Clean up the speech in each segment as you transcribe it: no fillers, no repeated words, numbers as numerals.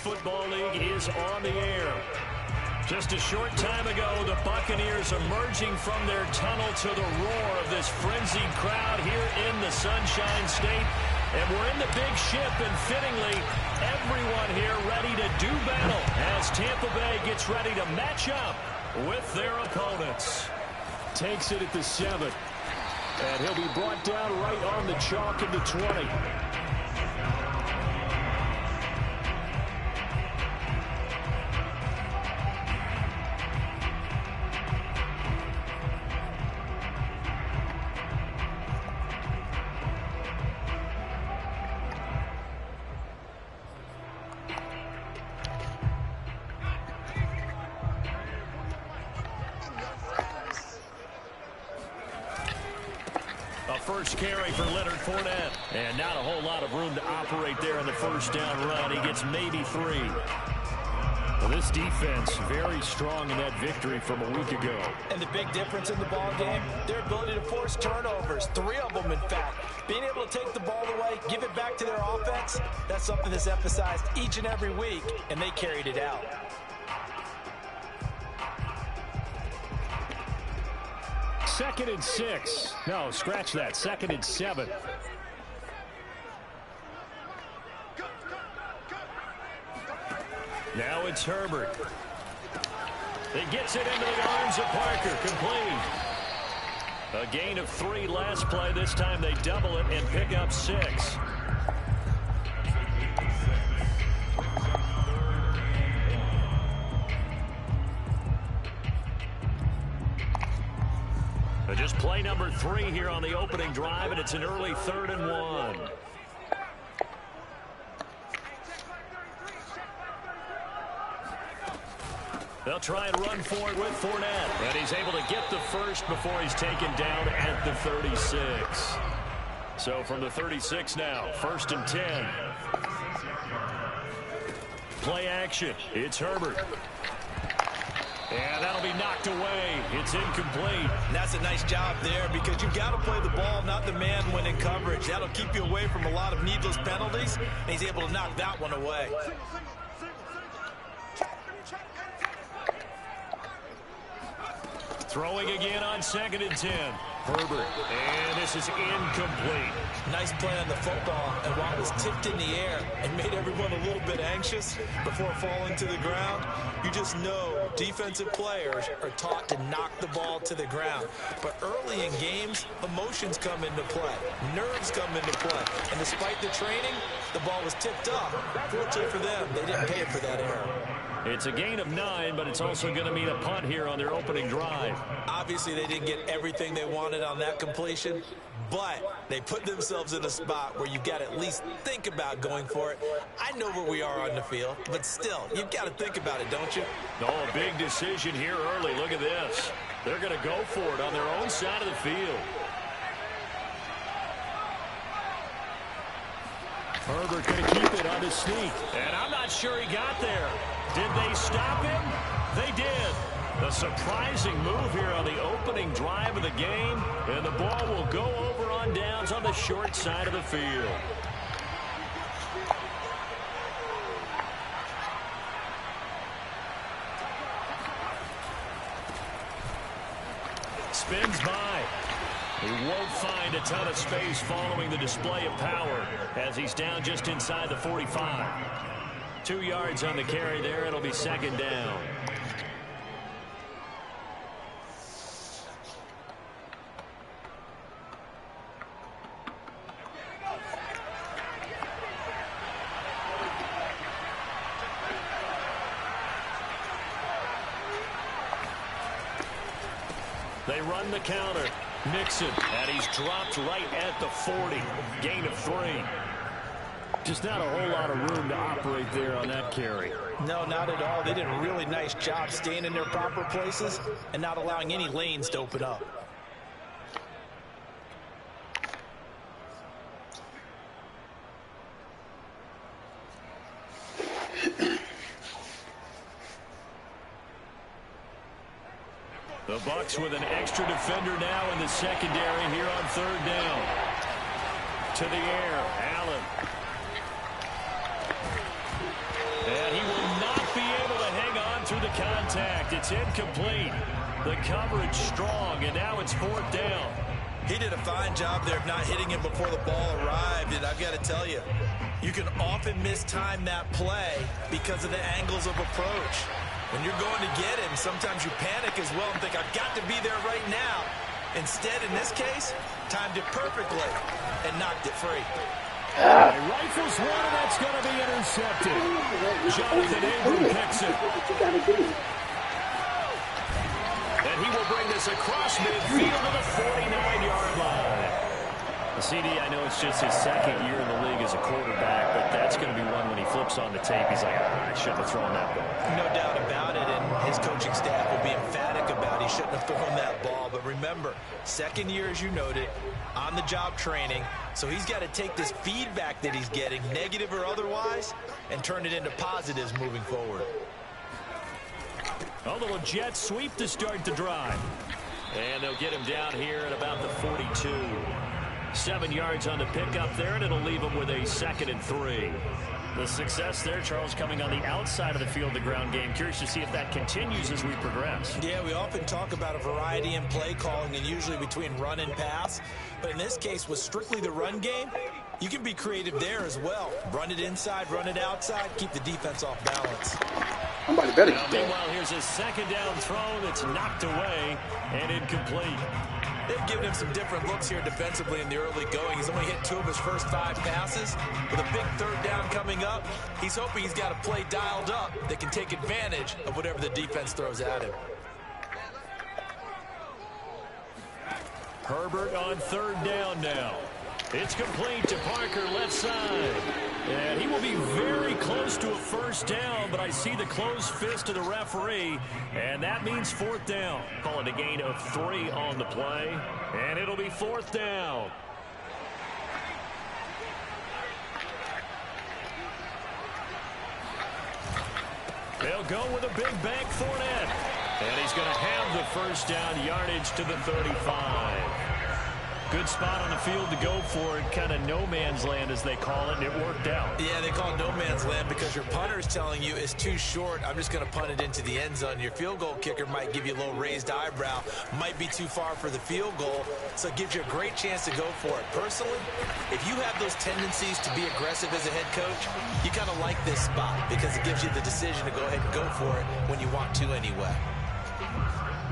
Football League is on the air. Just a short time ago, the Buccaneers emerging from their tunnel to the roar of this frenzied crowd here in the Sunshine State. And we're in the big ship, and fittingly, everyone here ready to do battle as Tampa Bay gets ready to match up with their opponents. Takes it at the 7. And he'll be brought down right on the chalk at the 20. First carry for Leonard Fournette. And not a whole lot of room to operate there on the first down run. He gets maybe 3. Well, this defense very strong in that victory from a week ago. And the big difference in the ball game, their ability to force turnovers. 3 of them, in fact. Being able to take the ball away, give it back to their offense, that's something that's emphasized each and every week, and they carried it out. Second and 6. No, scratch that. 2nd and 7. Now it's Herbert. He gets it into the arms of Parker. Complete. A gain of 3 last play. This time they double it and pick up 6. Just play number 3 here on the opening drive, and it's an early 3rd and 1. They'll try and run for it with Fournette. And he's able to get the first before he's taken down at the 36. So from the 36 now, 1st and 10. Play action. It's Herbert. And that'll be knocked away. It's incomplete. And that's a nice job there because you've got to play the ball, not the man when in coverage. That'll keep you away from a lot of needless penalties, and he's able to knock that one away. Throwing again on 2nd and 10. Herbert. And this is incomplete. Nice play on the football. And while it was tipped in the air and made everyone a little bit anxious before falling to the ground, you just know defensive players are taught to knock the ball to the ground. But early in games, emotions come into play. Nerves come into play. And despite the training, the ball was tipped up. Fortunately for them, they didn't pay for that error. It's a gain of 9, but it's also going to mean a punt here on their opening drive. Obviously, they didn't get everything they wanted on that completion, but they put themselves in a spot where you've got to at least think about going for it. I know where we are on the field, but still, you've got to think about it, don't you? Oh, a big decision here early. Look at this. They're going to go for it on their own side of the field. Herbert going to keep it on his sneak. And I'm not sure he got there. Did they stop him? They did. A surprising move here on the opening drive of the game. And the ball will go over on downs on the short side of the field. Spins by. He won't find a ton of space following the display of power as he's down just inside the 45. 2 yards on the carry there. It'll be 2nd down. They run the counter. Mixon, and he's dropped right at the 40. Gain of 3. Just not a whole lot of room to operate there on that carry. No, not at all. They did a really nice job staying in their proper places and not allowing any lanes to open up. The Bucs with an extra defender now in the secondary here on 3rd down. To the air, Allen. And he through the contact. It's incomplete. The coverage strong, and now it's 4th down. He did a fine job there of not hitting him before the ball arrived, and I've got to tell you, you can often mistime that play because of the angles of approach. When you're going to get him, sometimes you panic as well and think, I've got to be there right now. Instead, in this case, timed it perfectly and knocked it free. He rifles one, and that's going to be intercepted. Jonathan Abram picks it. And he will bring this across midfield to the 49-yard line. CD, I know it's just his 2nd year in the league as a quarterback, but that's going to be one when he flips on the tape. He's like, I shouldn't have thrown that ball. No doubt about it, and his coaching staff will be emphatic about he shouldn't have thrown that ball. But remember, 2nd year, as you noted, on-the-job training, so he's got to take this feedback that he's getting, negative or otherwise, and turn it into positives moving forward. A little jet sweep to start the drive. And they'll get him down here at about the 42. 7 yards on the pickup there, and it'll leave him with a 2nd and 3. The success there, Charles, coming on the outside of the field, the ground game. Curious to see if that continues as we progress. Yeah, we often talk about a variety in play calling and usually between run and pass. But in this case, with strictly the run game, you can be creative there as well. Run it inside, run it outside, keep the defense off balance. Somebody better now, meanwhile, here's a 2nd down throw that's knocked away and incomplete. They've given him some different looks here defensively in the early going. He's only hit 2 of his first 5 passes. With a big 3rd down coming up, he's hoping he's got a play dialed up that can take advantage of whatever the defense throws at him. Herbert on 3rd down now. It's complete to Parker, left side. And he will be very close to a 1st down, but I see the closed fist of the referee, and that means 4th down. Call it a gain of 3 on the play, and it'll be 4th down. They'll go with a big bank Fournette, and he's going to have the 1st down yardage to the 35. Good spot on the field to go for it, kind of no man's land as they call it, and it worked out. Yeah, they call it no man's land because your punter is telling you it's too short. I'm just going to punt it into the end zone. Your field goal kicker might give you a little raised eyebrow, might be too far for the field goal, so it gives you a great chance to go for it. Personally, if you have those tendencies to be aggressive as a head coach, you kind of like this spot because it gives you the decision to go ahead and go for it when you want to anyway.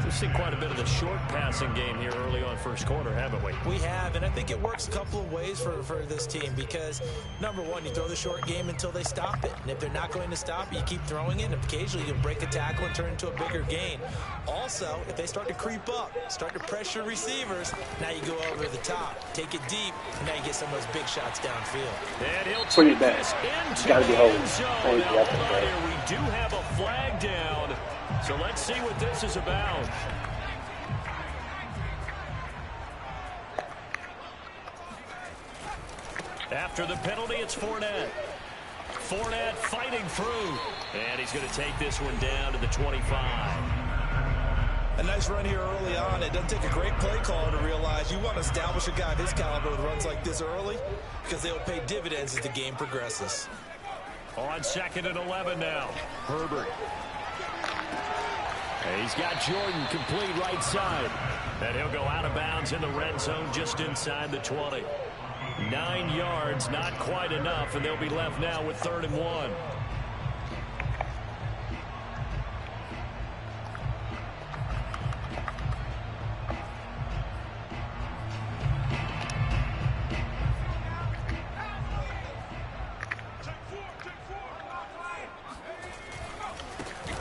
We've seen quite a bit of the short passing game here early on 1st quarter, haven't we? We have, and I think it works a couple of ways for this team because, number one, you throw the short game until they stop it. And if they're not going to stop it, you keep throwing it, and occasionally you'll break a tackle and turn it into a bigger gain. Also, if they start to creep up, start to pressure receivers, now you go over the top, take it deep, and now you get some of those big shots downfield. And he'll pretty take bad. this into Gotta be the holding. end zone. Thank you. Now, hold on here. We do have a flag down. So let's see what this is about. After the penalty, it's Fournette. Fournette fighting through. And he's going to take this one down to the 25. A nice run here early on. It doesn't take a great play caller to realize you want to establish a guy of his caliber with runs like this early because they'll pay dividends as the game progresses. On 2nd and 11 now. Herbert. He's got Jordan complete right side. And he'll go out of bounds in the red zone just inside the 20. 9 yards, not quite enough, and they'll be left now with 3rd and 1.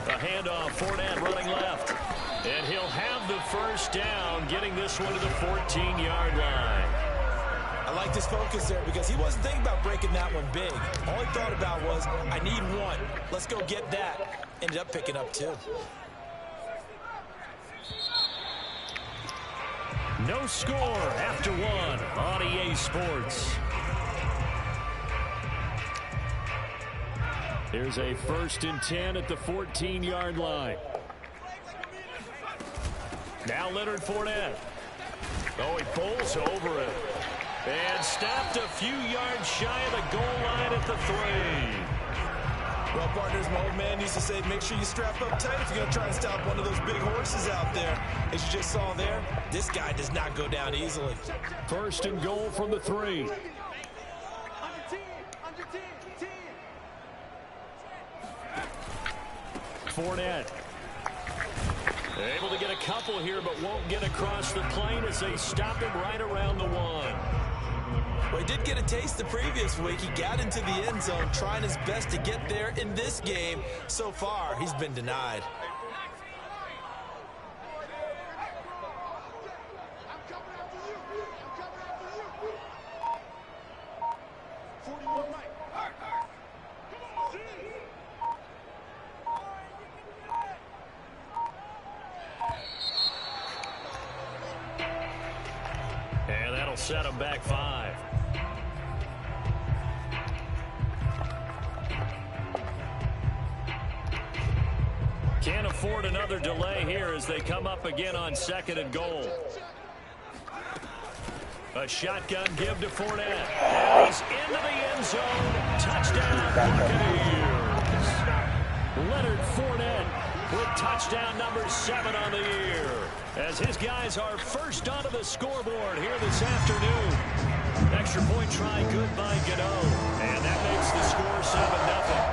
A handoff, Fournette running left. And he'll have the 1st down, getting this one to the 14-yard line. I like his focus there because he wasn't thinking about breaking that one big. All he thought about was, I need 1. Let's go get that. Ended up picking up 2. No score after 1 on EA Sports. Here's a 1st and 10 at the 14-yard line. Now Leonard Fournette. Oh, he bowls over it. And stopped a few yards shy of the goal line at the 3. Well, partners, my old man used to say, make sure you strap up tight if you're going to try to stop one of those big horses out there. As you just saw there, this guy does not go down easily. First and goal from the 3. Fournette. Able to get a couple here, but won't get across the plane as they stop him right around the 1. Well, he did get a taste the previous week. He got into the end zone trying his best to get there in this game. So far, he's been denied. And that'll set him back 5. Can't afford another delay here as they come up again on 2nd and goal. A shotgun give to Fournette. And he's into the end zone. Touchdown, Buccaneers. Leonard Fournette with touchdown number 7 on the year, as his guys are first onto the scoreboard here this afternoon. Extra point try good by Gano. And that makes the score 7-0.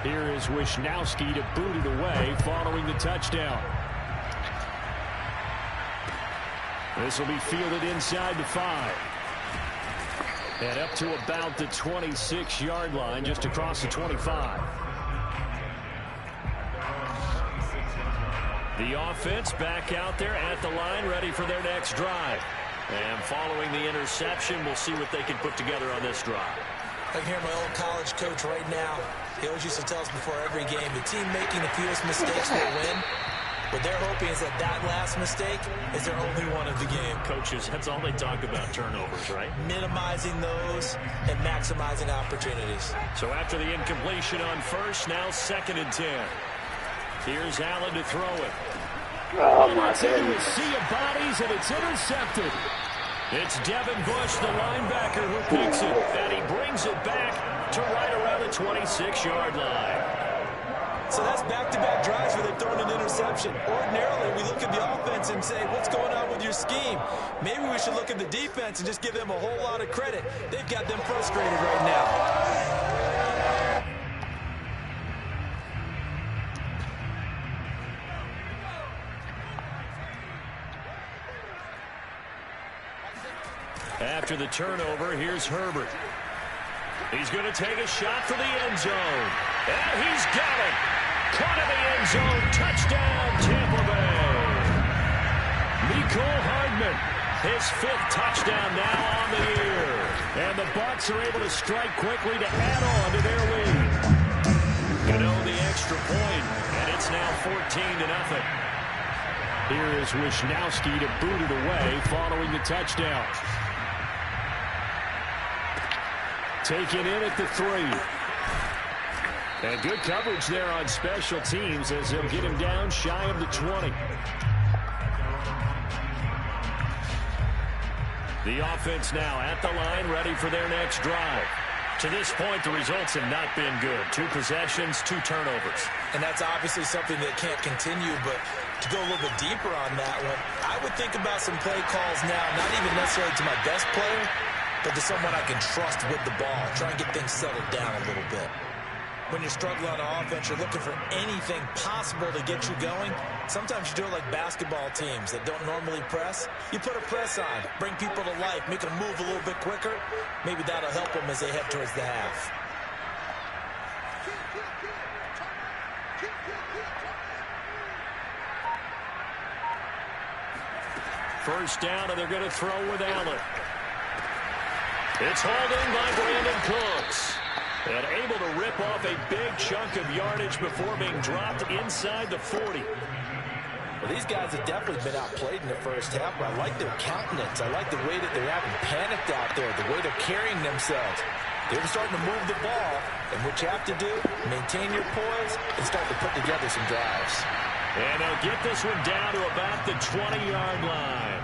Here is Wisnowski to boot it away following the touchdown. This will be fielded inside the 5. And up to about the 26-yard line, just across the 25. The offense back out there at the line, ready for their next drive. And following the interception, we'll see what they can put together on this drive. I can hear my old college coach right now. He always used to tell us before every game, the team making the fewest mistakes will win. What they're hoping is that that last mistake is their only one of the game. Coaches, that's all they talk about, turnovers, right? Minimizing those and maximizing opportunities. So after the incompletion on first, now 2nd and 10. Here's Allen to throw it. Oh, my It's into a goodness. sea of bodies, and it's intercepted. It's Devin Bush, the linebacker, who picks it, and he brings it back to right around the 26-yard line. So that's back-to-back drives where they've thrown an interception. Ordinarily, we look at the offense and say, what's going on with your scheme? Maybe we should look at the defense and just give them a whole lot of credit. They've got them frustrated right now. After the turnover, here's Herbert. He's going to take a shot for the end zone. And he's got it. Caught in the end zone. Touchdown, Tampa Bay. Mecole Hardman, his 5th touchdown now on the year. And the Bucs are able to strike quickly to add on to their lead. Gano the extra point, and it's now 14-0. Here is Wisnowski to boot it away following the touchdown. Taken in at the 3. And good coverage there on special teams as they'll get him down shy of the 20. The offense now at the line, ready for their next drive. To this point, the results have not been good. 2 possessions, 2 turnovers. And that's obviously something that can't continue, but to go a little bit deeper on that one, I would think about some play calls now, not even necessarily to my best player, but to someone I can trust with the ball. Try and get things settled down a little bit. When you're struggling on offense, you're looking for anything possible to get you going. Sometimes you do it like basketball teams that don't normally press. You put a press on, bring people to life, make them move a little bit quicker. Maybe that'll help them as they head towards the half. First down, and they're going to throw with Allen. It's hauled in by Brandon Cooks. And able to rip off a big chunk of yardage before being dropped inside the 40. Well, these guys have definitely been outplayed in the first half, but I like their countenance. I like the way that they're having panicked out there, the way they're carrying themselves. They're starting to move the ball, and what you have to do, maintain your poise and start to put together some drives. And they'll get this one down to about the 20-yard line.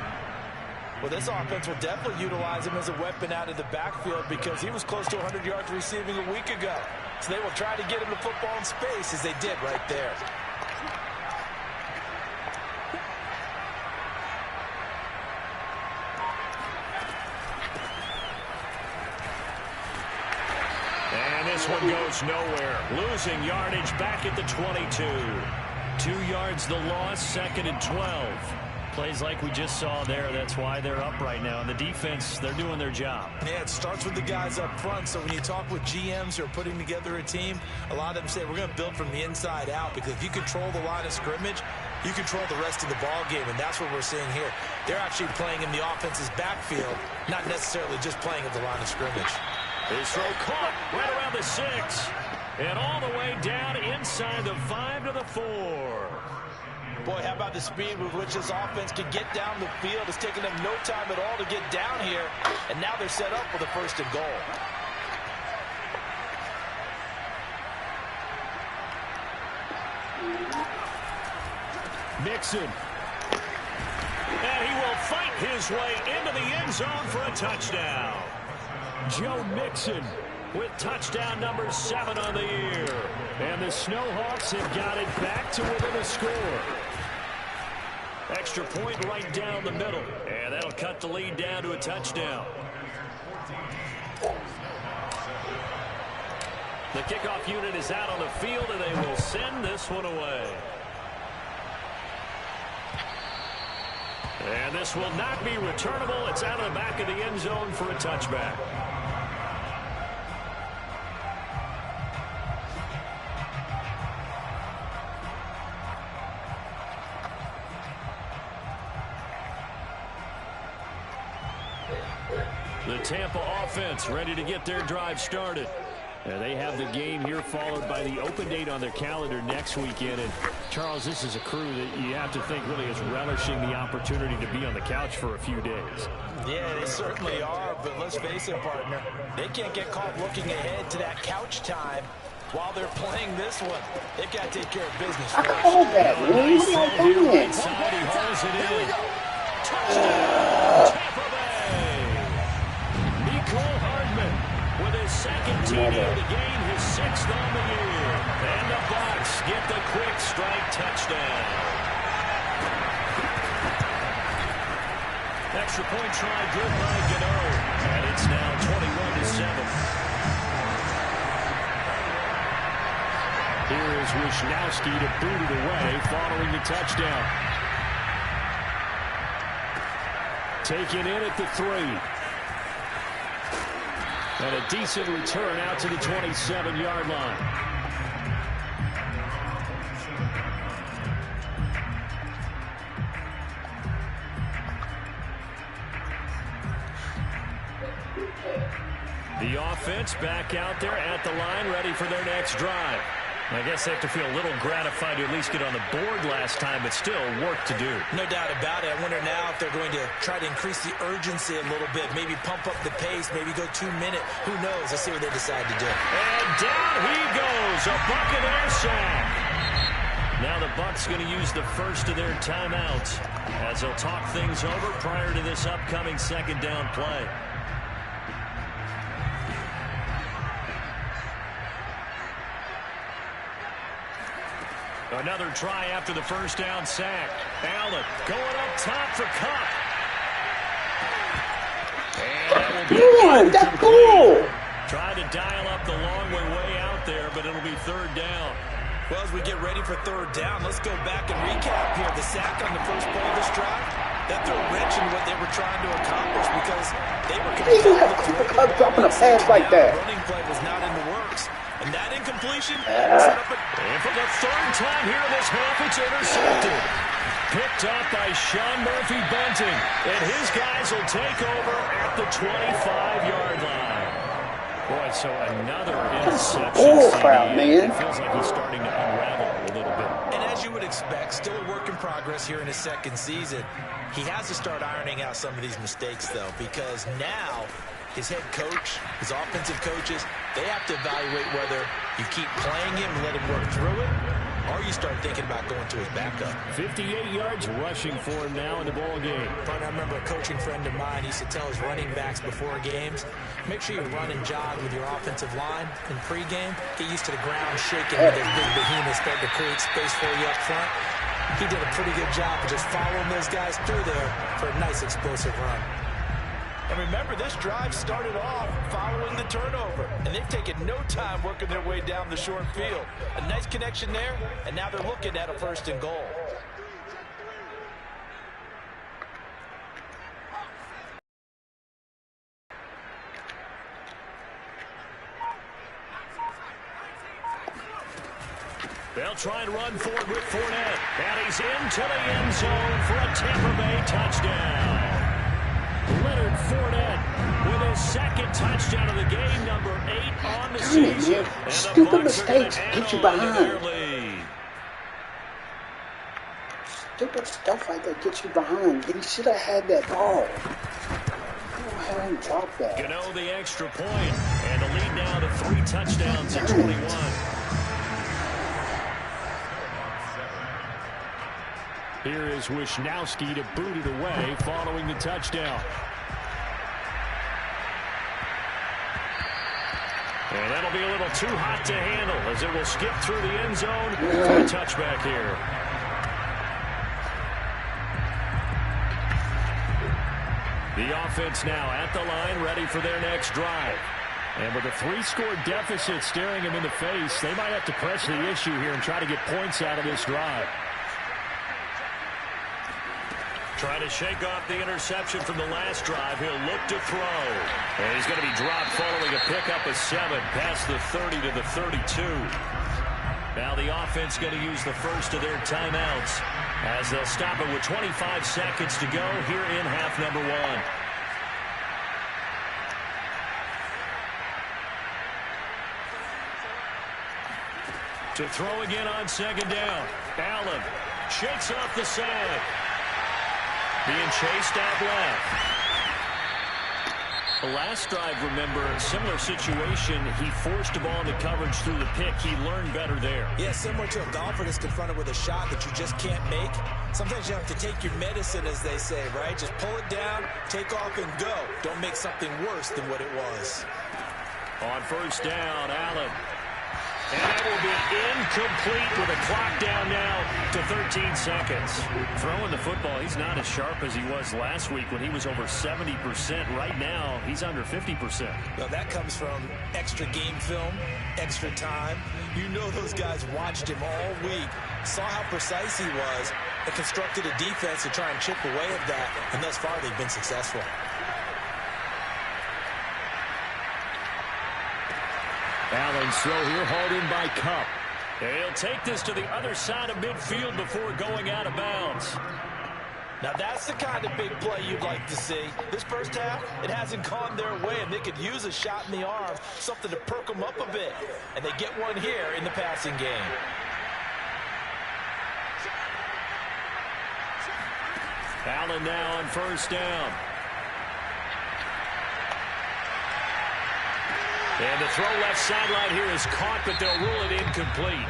Well, this offense will definitely utilize him as a weapon out of the backfield because he was close to 100 yards receiving a week ago. So they will try to get him the football in space as they did right there. And this one goes nowhere. Losing yardage back at the 22. 2 yards the loss, 2nd and 12. Plays like we just saw there. That's why they're up right now. And the defense, they're doing their job. Yeah, it starts with the guys up front. So when you talk with GMs who are putting together a team, a lot of them say we're going to build from the inside out because if you control the line of scrimmage, you control the rest of the ball game, and that's what we're seeing here. They're actually playing in the offense's backfield, not necessarily just playing at the line of scrimmage. His throw caught right around the 6. And all the way down inside the 5 to the 4. Boy, how about the speed with which this offense can get down the field? It's taken them no time at all to get down here, and now they're set up for the 1st and goal. Mixon. And he will fight his way into the end zone for a touchdown. Joe Mixon with touchdown number 7 on the year. And the Snowhawks have got it back to within a score. Extra point right down the middle. And that'll cut the lead down to a touchdown. The kickoff unit is out on the field, and they will send this one away. And this will not be returnable. It's out of the back of the end zone for a touchback. The Tampa offense ready to get their drive started. They have the game here followed by the open date on their calendar next weekend. And Charles, this is a crew that you have to think really is relishing the opportunity to be on the couch for a few days. Yeah, they certainly are, but let's face it, partner. They can't get caught looking ahead to that couch time while they're playing this one. They've got to take care of business first. Nice throw here right side. He hauls it in. Touchdown, Tampa Bay. Nicole Hardman with his 2nd TD of the game, his 6th on the year. And the Bucs get the quick strike touchdown. Extra point try good by Gano. And it's now 21-7. Here is Wisnowski to boot it away following the touchdown. Taken in at the 3. And a decent return out to the 27-yard line. The offense back out there at the line, ready for their next drive. I guess they have to feel a little gratified to at least get on the board last time, but still work to do. No doubt about it. I wonder now if they're going to try to increase the urgency a little bit, maybe pump up the pace, maybe go 2 minute. Who knows? Let's see what they decide to do. And down he goes, a Buccaneer sack. Now the Bucs going to use the first of their timeouts as they'll talk things over prior to this upcoming 2nd down play. Another try after the 1st down sack. Allen going up top for Kupp. And that will be that's cool. Trying to dial up the long way out there, but it'll be 3rd down. Well, as we get ready for 3rd down, let's go back and recap here. The sack on the first play of this drive, that threw a wrench in what they were trying to accomplish because they were Kupp dropping a pass like that. Running play was not in the works. And that incompletion set up and for the 3rd time here in this half, it's intercepted. Picked up by Sean Murphy-Bunting. And his guys will take over at the 25-yard line. Boy, so another interception. Man. It feels like he's starting to unravel a little bit. And as you would expect, still a work in progress here in his 2nd season. He has to start ironing out some of these mistakes, though, because now his head coach, his offensive coaches, they have to evaluate whether you keep playing him and let him work through it, or you start thinking about going to his backup. 58 yards rushing for him now in the ball game. I remember a coaching friend of mine used to tell his running backs before games, make sure you run and jog with your offensive line in pregame. Get used to the ground shaking with those big behemoths starting to create space for you up front. He did a pretty good job of just following those guys through there for a nice explosive run. And remember, this drive started off following the turnover, and they've taken no time working their way down the short field. A nice connection there, and now they're looking at a 1st and goal. They'll try and run forward with Fournette. And he's into the end zone for a Tampa Bay touchdown. Leonard Fournette with his 2nd touchdown of the game, number 8 on the season. And stupid mistakes get you behind. Stupid stuff like that gets you behind. He should have had that ball. Go ahead and drop that. Gano the extra point, and the lead now to 3 touchdowns at 21. Here is Wisnowski to boot it away following the touchdown. And that'll be a little too hot to handle as it will skip through the end zone for a touchback here. The offense now at the line, ready for their next drive. And with a 3-score deficit staring them in the face, they might have to press the issue here and try to get points out of this drive. Trying to shake off the interception from the last drive. He'll look to throw. And he's going to be dropped following a pickup of 7 past the 30 to the 32. Now the offense going to use the first of their timeouts as they'll stop it with 25 seconds to go here in half number 1. To throw again on 2nd down. Allen shakes off the side. Being chased out left. The last drive, remember, similar situation. He forced the ball into coverage through the pick. He learned better there. Yeah, similar to a golfer that's confronted with a shot that you just can't make. Sometimes you have to take your medicine, as they say, right? Just pull it down, take off, and go. Don't make something worse than what it was. On 1st down, Allen. And that will be incomplete with a clock down now to 13 seconds. Throwing the football, he's not as sharp as he was last week when he was over 70%. Right now, he's under 50%. Now, that comes from extra game film, extra time. You know those guys watched him all week, saw how precise he was, and constructed a defense to try and chip away at that. And thus far, they've been successful. Allen's throw here hauled in by Kupp. He'll take this to the other side of midfield before going out of bounds. Now that's the kind of big play you'd like to see. This first half, it hasn't gone their way, and they could use a shot in the arm, something to perk them up a bit. And they get one here in the passing game. Allen now on 1st down. And the throw left sideline here is caught, but they'll rule it incomplete.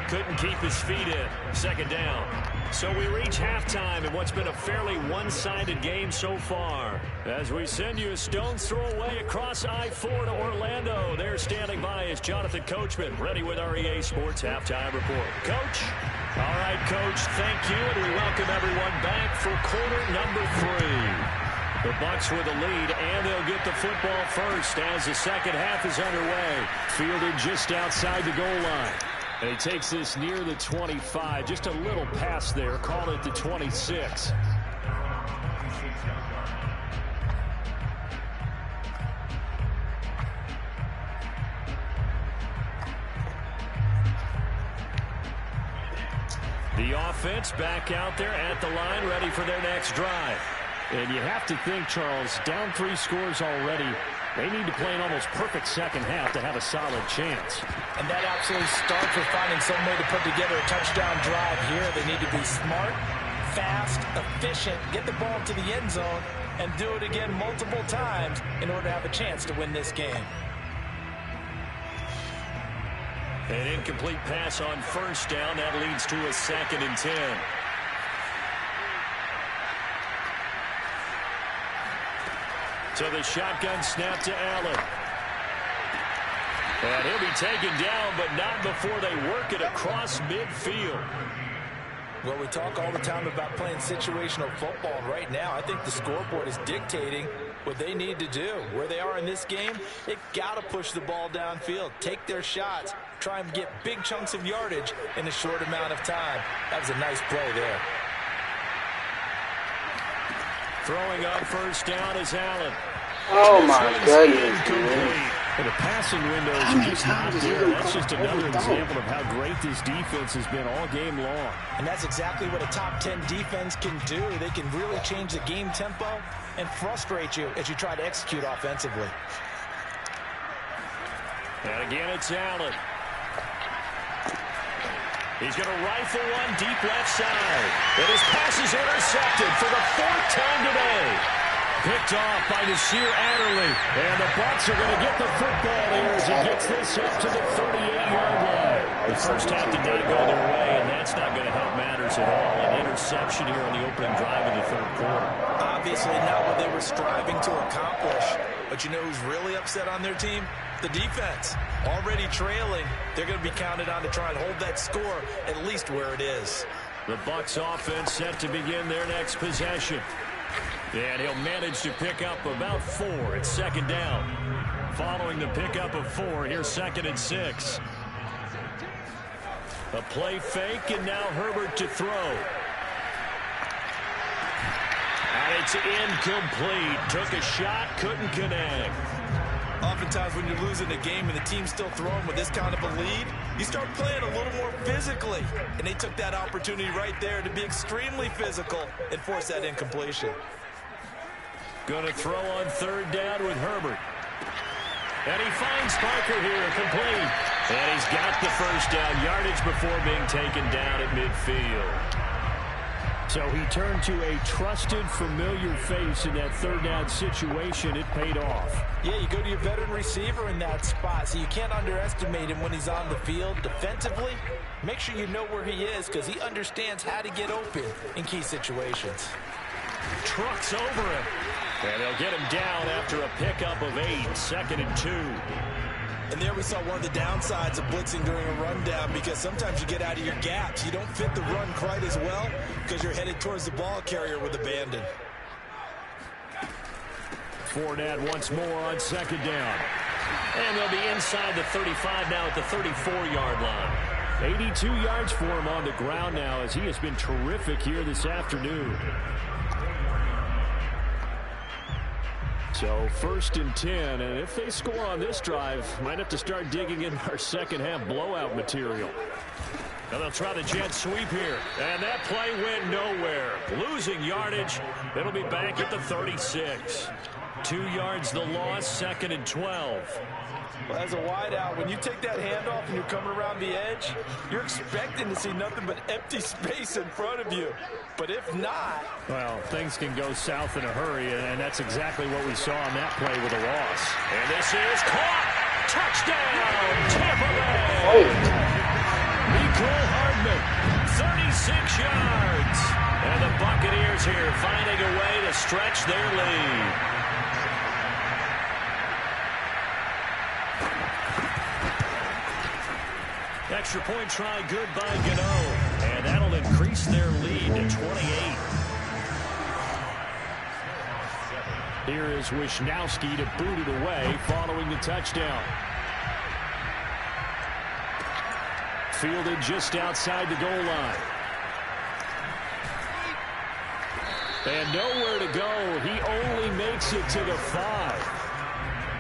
Couldn't keep his feet in. 2nd down. So we reach halftime in what's been a fairly one-sided game so far. As we send you a stone's throw away across I-4 to Orlando. There standing by is Jonathan Coachman, ready with our EA Sports Halftime Report. Coach? All right, Coach, thank you, and we welcome everyone back for quarter number 3. The Bucs with the lead, and they'll get the football first as the second half is underway. Fielded just outside the goal line. And he takes this near the 25. Just a little pass there. Call it the 26. The offense back out there at the line, ready for their next drive. And you have to think, Charles, down 3 scores already. They need to play an almost perfect second half to have a solid chance. And that absolutely starts with finding some way to put together a touchdown drive here. They need to be smart, fast, efficient, get the ball to the end zone, and do it again multiple times in order to have a chance to win this game. An incomplete pass on first down. That leads to a 2nd and 10. So the shotgun snap to Allen. And he'll be taken down, but not before they work it across midfield. Well, we talk all the time about playing situational football. Right now, I think the scoreboard is dictating what they need to do. Where they are in this game, they've got to push the ball downfield, take their shots, try and get big chunks of yardage in a short amount of time. That was a nice play there. Throwing on first down is Allen. Oh, my goodness, man. Well, the passing windows are just not there. That's just another example of how great this defense has been all game long. And that's exactly what a top 10 defense can do. They can really change the game tempo and frustrate you as you try to execute offensively. And again, it's Allen. He's going to rifle one deep left side. And his pass is intercepted for the 4th time today. Picked off by Nasir Adderley. And the Bucs are going to get the football here as he gets this up to the 38-yard line. The first half did not go their way, and that's not going to help matters at all. An interception here on the opening drive of the 3rd quarter. Obviously not what they were striving to accomplish. But you know who's really upset on their team? The defense. Already trailing, they're going to be counted on to try and hold that score at least where it is. The Bucs offense set to begin their next possession. And he'll manage to pick up about 4. It's 2nd down. Following the pickup of 4, here's 2nd and 6. A play fake, and now Herbert to throw. And it's incomplete. Took a shot, couldn't connect. Oftentimes when you're losing a game and the team's still throwing with this kind of a lead, you start playing a little more physically. And they took that opportunity right there to be extremely physical and force that incompletion. Going to throw on 3rd down with Herbert. And he finds Parker here, complete. And he's got the first down yardage before being taken down at midfield. So he turned to a trusted, familiar face in that 3rd down situation. It paid off. Yeah, you go to your veteran receiver in that spot, so you can't underestimate him when he's on the field. Defensively, make sure you know where he is because he understands how to get open in key situations. Trucks over him. And they'll get him down after a pickup of 8, 2nd and 2. And there we saw one of the downsides of blitzing during a rundown because sometimes you get out of your gaps. You don't fit the run quite as well because you're headed towards the ball carrier with abandon. Fournette once more on 2nd down. And they'll be inside the 35 now at the 34-yard line. 82 yards for him on the ground now as he has been terrific here this afternoon. So 1st and 10, and if they score on this drive, might have to start digging in our second half blowout material. Now they'll try the jet sweep here, and that play went nowhere. Losing yardage, it'll be back at the 36. 2 yards the loss, 2nd and 12. Well, as a wideout, when you take that handoff and you're coming around the edge, you're expecting to see nothing but empty space in front of you. But if not... well, things can go south in a hurry, and that's exactly what we saw on that play with a loss. And this is caught! Touchdown, Tampa Bay! Mecole Hardman, 36 yards. And the Buccaneers here finding a way to stretch their lead. Extra point try good by Gano. And that'll increase their lead to 28. Here is Wisnowski to boot it away following the touchdown. Fielded just outside the goal line. And nowhere to go. He only makes it to the 5.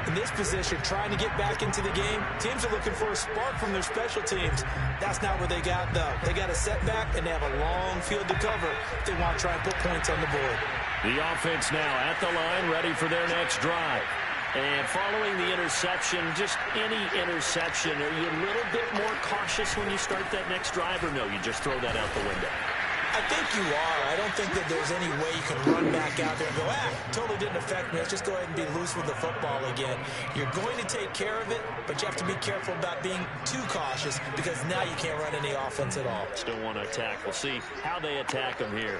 In this position, trying to get back into the game, teams are looking for a spark from their special teams. That's not what they got, though. They got a setback, and they have a long field to cover if they want to try and put points on the board. The offense now at the line, ready for their next drive. And following the interception, just any interception, are you a little bit more cautious when you start that next drive, or no, you just throw that out the window? I think you are. I don't think that there's any way you can run back out there and go, totally didn't affect me. Let's just go ahead and be loose with the football again. You're going to take care of it, but you have to be careful about being too cautious because now you can't run any offense at all. Still want to attack. We'll see how they attack him here.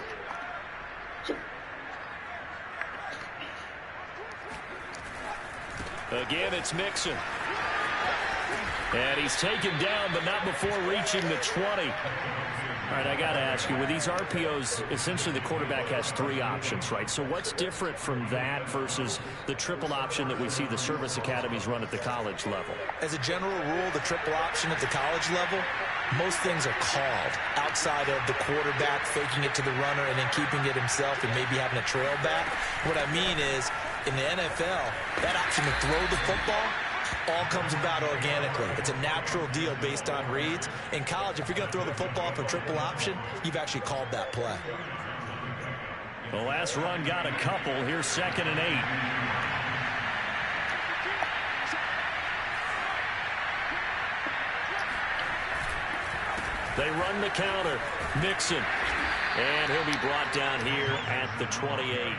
Again, it's Mixon. And he's taken down, but not before reaching the 20. All right, I got to ask you, with these RPOs, essentially the quarterback has 3 options, right? So what's different from that versus the triple option that we see the service academies run at the college level? As a general rule, the triple option at the college level, most things are called outside of the quarterback faking it to the runner and then keeping it himself and maybe having a trail back. What I mean is, in the NFL, that option to throw the football all comes about organically. It's a natural deal based on reads. In college, if you're going to throw the football for triple option, you've actually called that play. The last run got a couple. Here's 2nd and 8. They run the counter. Mixon. And he'll be brought down here at the 28.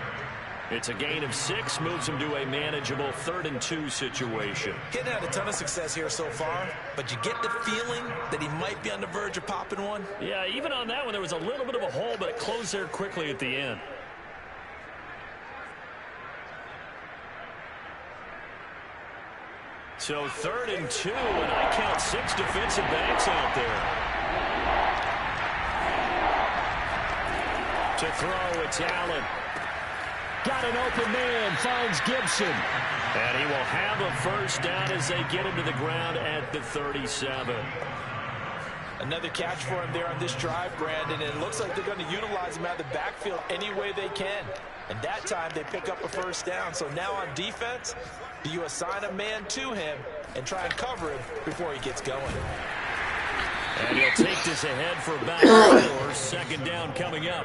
It's a gain of 6, moves him to a manageable 3rd and 2 situation. Getting had a ton of success here so far, but you get the feeling that he might be on the verge of popping one. Yeah, even on that one, there was a little bit of a hole, but it closed there quickly at the end. So 3rd and 2, and I count 6 defensive backs out there. To throw, it's Allen. Got an open man, finds Gibson. And he will have a first down as they get him to the ground at the 37. Another catch for him there on this drive, Brandon, and it looks like they're going to utilize him out of the backfield any way they can. And that time they pick up a first down. So now on defense, do you assign a man to him and try and cover him before he gets going? And he'll take this ahead for about 4. 2nd down coming up.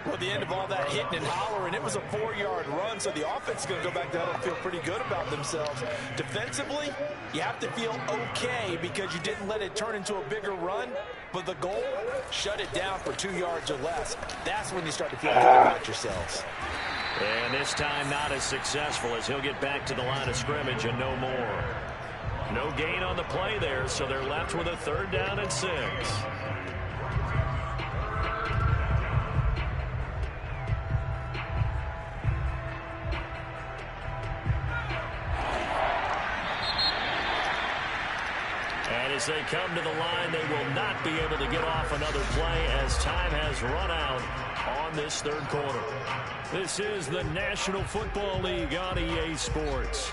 Well, the end of all that hitting and hollering, it was a 4-yard run, so the offense is going to go back down and feel pretty good about themselves. Defensively, you have to feel okay because you didn't let it turn into a bigger run, but the goal, shut it down for 2 yards or less. That's when you start to feel good about yourselves. And this time not as successful as he'll get back to the line of scrimmage and no more. No gain on the play there, so they're left with a 3rd down and 6. As they come to the line, they will not be able to get off another play as time has run out on this 3rd quarter. This is the National Football League on EA Sports.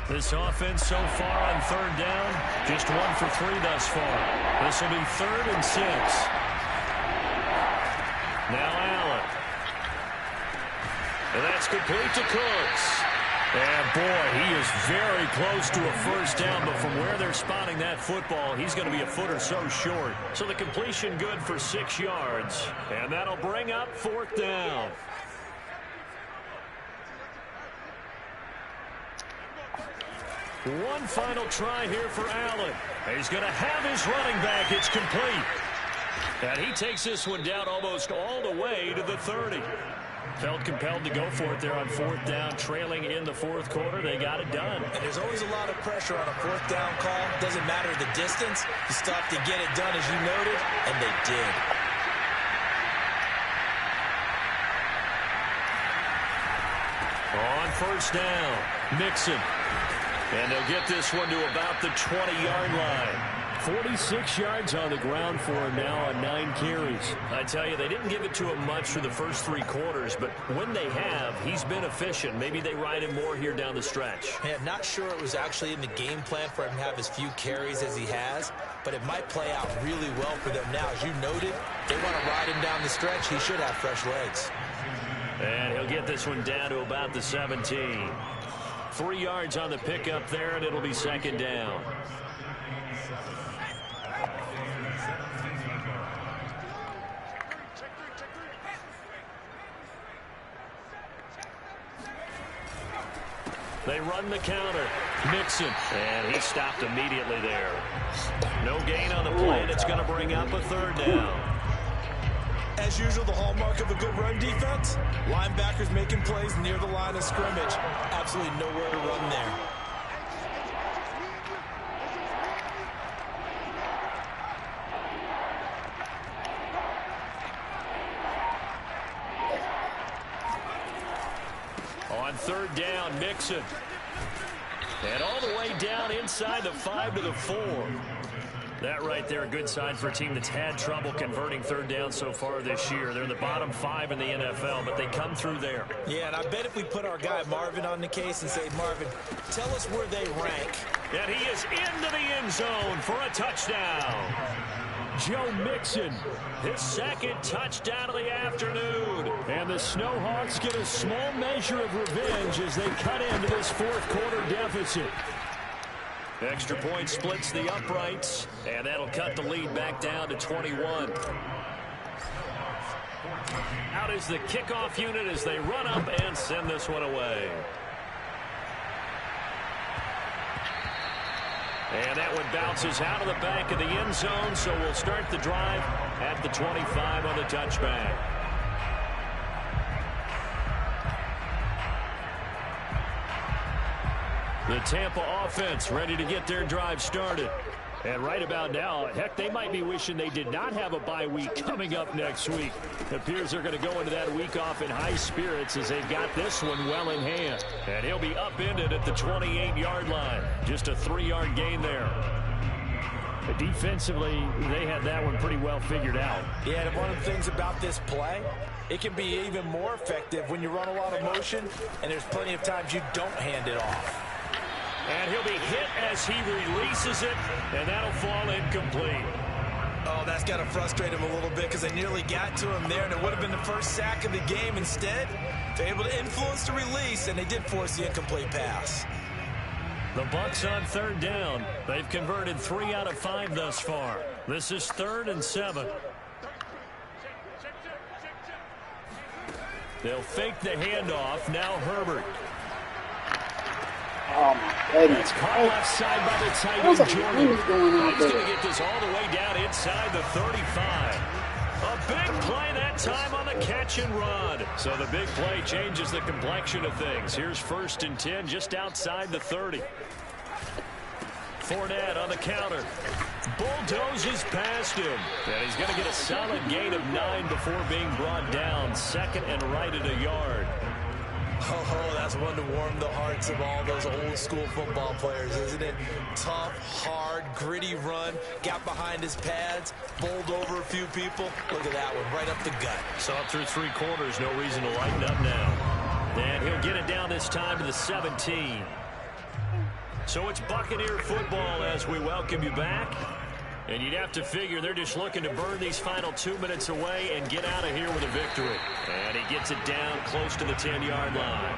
This offense so far on 3rd down, just 1 for 3 thus far. This will be 3rd and 6. Now Allen. And that's complete to Cooks. And, boy, he is very close to a first down, but from where they're spotting that football, he's going to be a foot or so short. So the completion good for 6 yards, and that'll bring up 4th down. One final try here for Allen. He's going to have his running back. It's complete. And he takes this one down almost all the way to the 30. Felt compelled to go for it there on 4th down, trailing in the 4th quarter. They got it done. And there's always a lot of pressure on a 4th down call. Doesn't matter the distance. You still have to get it done, as you noted, and they did. On 1st down, Mixon. And they'll get this one to about the 20-yard line. 46 yards on the ground for him now on 9 carries. I tell you, they didn't give it to him much for the first 3 quarters, but when they have, he's been efficient. Maybe they ride him more here down the stretch. Hey, I'm not sure it was actually in the game plan for him to have as few carries as he has, but it might play out really well for them now. As you noted, they want to ride him down the stretch. He should have fresh legs. And he'll get this one down to about the 17. 3 yards on the pickup there, and it'll be 2nd down. They run the counter. Mixon. And he stopped immediately there. No gain on the play, and it's going to bring up a third down. As usual, the hallmark of a good run defense, linebackers making plays near the line of scrimmage. Absolutely nowhere to run there. On third down, Mixon. And all the way down inside the 5 to the 4. That right there, a good sign for a team that's had trouble converting third down so far this year. They're in the bottom 5 in the NFL, but they come through there. Yeah, and I bet if we put our guy Marvin on the case and say, Marvin, tell us where they rank. And he is into the end zone for a touchdown. Joe Mixon, his second touchdown of the afternoon. And the Snowhawks get a small measure of revenge as they cut into this fourth quarter deficit. Extra point splits the uprights, and that'll cut the lead back down to 21. Out is the kickoff unit as they run up and send this one away. And that one bounces out of the back of the end zone, so we'll start the drive at the 25 on the touchback. The Tampa offense ready to get their drive started. And right about now, heck, they might be wishing they did not have a bye week coming up next week. It appears they're going to go into that week off in high spirits as they've got this one well in hand. And he'll be upended at the 28-yard line. Just a 3-yard gain there. But defensively, they had that one pretty well figured out. Yeah, and one of the things about this play, it can be even more effective when you run a lot of motion, and there's plenty of times you don't hand it off. And he'll be hit as he releases it, and that'll fall incomplete. Oh, that's got to frustrate him a little bit because they nearly got to him there, and it would have been the first sack of the game. Instead, they're able to influence the release, and they did force the incomplete pass. The Bucs on third down. They've converted 3 out of 5 thus far. This is 3rd and 7. They'll fake the handoff. Now Herbert. Oh, my goodness. Caught left side by the tight end, Jordan. He's going to get this all the way down inside the 35. A big play that time on the catch and run. So the big play changes the complexion of things. Here's 1st and 10 just outside the 30. Fournette on the counter. Bulldozes past him. And he's going to get a solid gain of 9 before being brought down. 2nd and right at a yard. Oh, that's one to warm the hearts of all those old-school football players, isn't it? Tough, hard, gritty run. Got behind his pads, bowled over a few people. Look at that one, right up the gut. Saw through 3 quarters, no reason to lighten up now. And he'll get it down this time to the 17. So it's Buccaneer football as we welcome you back. And you'd have to figure they're just looking to burn these final 2 minutes away and get out of here with a victory. And he gets it down close to the 10-yard line.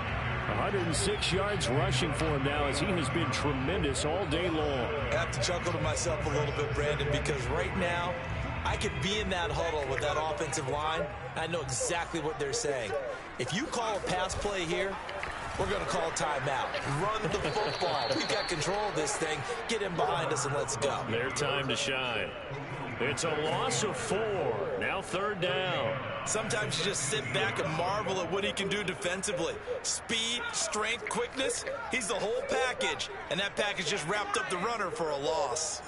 106 yards rushing for him now as he has been tremendous all day long. I have to chuckle to myself a little bit, Brandon, because right now I could be in that huddle with that offensive line. I know exactly what they're saying. If you call a pass play here, we're going to call a timeout. Run the football. We've got control of this thing. Get him behind us and let's go. Their time to shine. It's a loss of 4. Now 3rd down. Sometimes you just sit back and marvel at what he can do defensively. Speed, strength, quickness. He's the whole package. And that package just wrapped up the runner for a loss.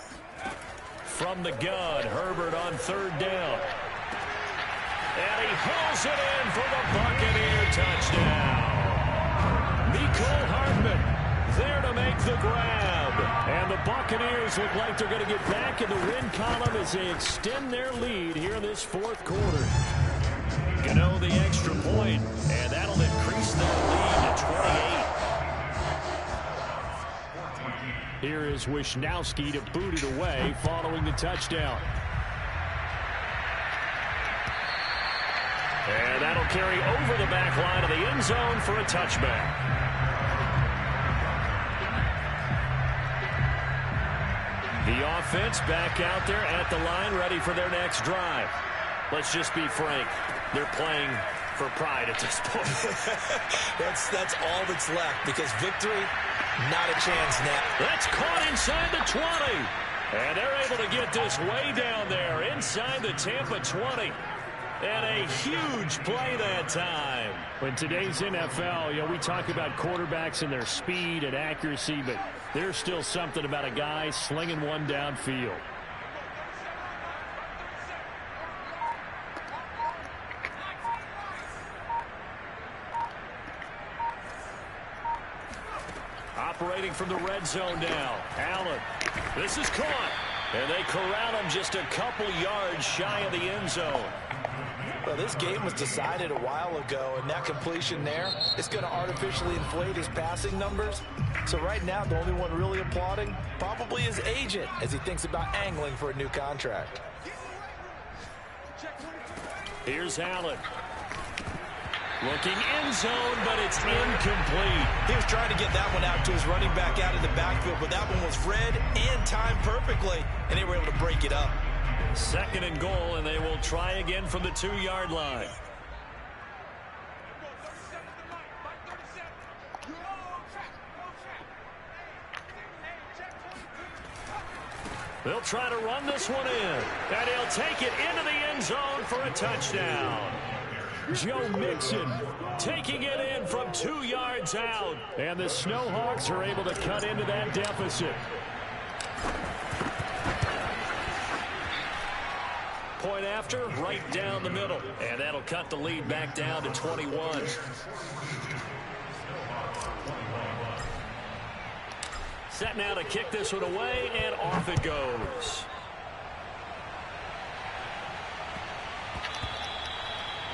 From the gun, Herbert on 3rd down. And he hauls it in for the Buccaneer touchdown. Mecole Hardman there to make the grab. And the Buccaneers look like they're going to get back in the win column as they extend their lead here in this 4th quarter. Gano the extra point, and that'll increase their lead to 28. Here is Wisnowski to boot it away following the touchdown. And that'll carry over the back line of the end zone for a touchback. The offense back out there at the line, ready for their next drive. Let's just be frank. They're playing for pride at this point. That's all that's left, because victory, not a chance now. That's caught inside the 20. And they're able to get this way down there inside the Tampa 20. And a huge play that time. In today's NFL, we talk about quarterbacks and their speed and accuracy, but there's still something about a guy slinging one downfield. Operating from the red zone now. Allen. This is caught. And they corral him just a couple yards shy of the end zone. Well, this game was decided a while ago, and that completion there is going to artificially inflate his passing numbers. So right now, the only one really applauding probably his agent as he thinks about angling for a new contract. Here's Allen. Looking end zone, but it's incomplete. He was trying to get that one out to his running back out of the backfield, but that one was read and timed perfectly, and they were able to break it up. 2nd and goal, and they will try again from the 2-yard line. They'll try to run this one in, and he'll take it into the end zone for a touchdown. Joe Mixon taking it in from 2 yards out, and the Snowhawks are able to cut into that deficit. Point after, right down the middle. And that'll cut the lead back down to 21. Set now to kick this one away, and off it goes.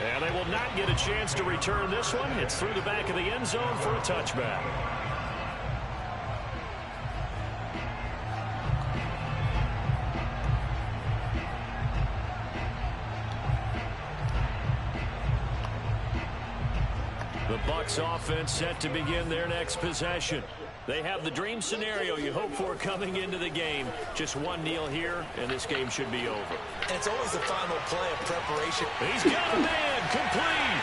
And they will not get a chance to return this one. It's through the back of the end zone for a touchback. The Bucs offense set to begin their next possession. They have the dream scenario you hope for coming into the game. Just one kneel here, and this game should be over. And it's always the final play of preparation. He's got a man, complete.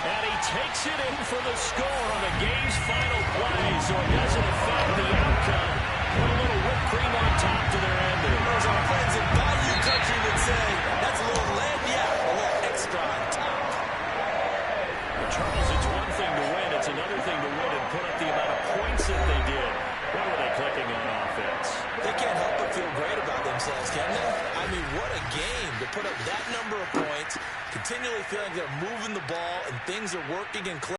And he takes it in for the score on the game's final play, so it doesn't affect the outcome. Put a little whipped cream on top to their ending. As our friends in Bayou Country would say, that's a little lagniappe, a little extra on top. Charles, it's one thing to win. It's another thing to win and put up the amount of points that they did. What were they clicking on offense? They can't help but feel great about themselves, can they? I mean, what a game to put up that number of points, continually feeling they're moving the ball and things are working and clicking.